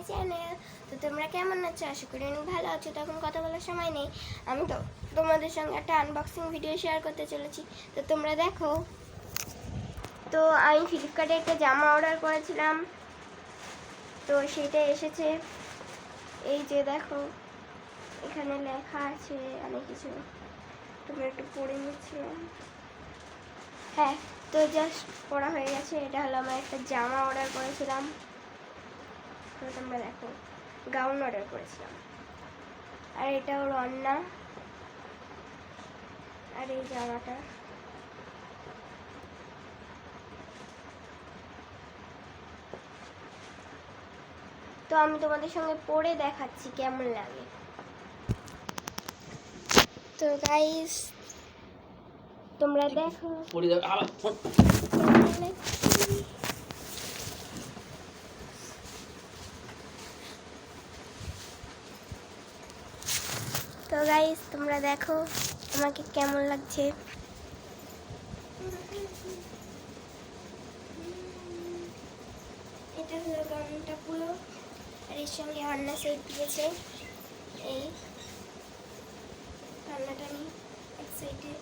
Channel. তো তোমরা কেমন আছো? আশা করি অনেক ভালো আছো। তখন কথা বলার সময় নেই, আমি তো তোমাদের সঙ্গে একটা আনবক্সিং ভিডিও শেয়ার করতে চলেছি। তো তোমরা দেখো। তো আমি ফ্লিপকার্টে একটা জামা অর্ডার করেছিলাম, তো সেটা এসেছে। এই যে দেখো, এখানে লেখা আছে অনেক কিছু, তোমরা একটু পড়ে নিচ্ছিলাম। হ্যাঁ, তো জাস্ট পড়া হয়ে গেছে। এটা হলো আমার একটা জামা অর্ডার করেছিলাম। তো তোমরা দেখো, গাউন অর্ডার করেছিলাম, আর এটা ওর ওড়না, আর এই জামাটা। তো আমি তোমাদের সঙ্গে পরে দেখাচ্ছি কেমন লাগে। তো গাইস, তোমরা দেখো তো গাইস, তোমরা দেখো আমাকে কেমন লাগছে। এটা হলো গাউনটা পুরো, আর এর সঙ্গে ওড়না সেট দিয়েছে। এই রান্নাটা আমি এক সাইডে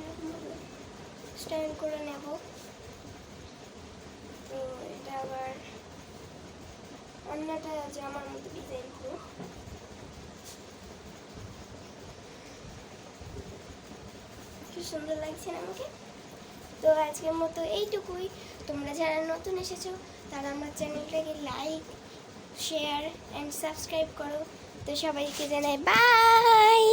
এরকম স্টাইল করে নেব। তো এটা আবার অন্যটা জামার মতো ডিজাইন পুরো। কি সুন্দর লাগছে না আমাকে? তো আজকের মতো এইটুকুই। তোমরা যারা নতুন এসেছো তারা আমার চ্যানেলটাকে লাইক, শেয়ার অ্যান্ড সাবস্ক্রাইব করো। তো সবাইকে জানাই বাই।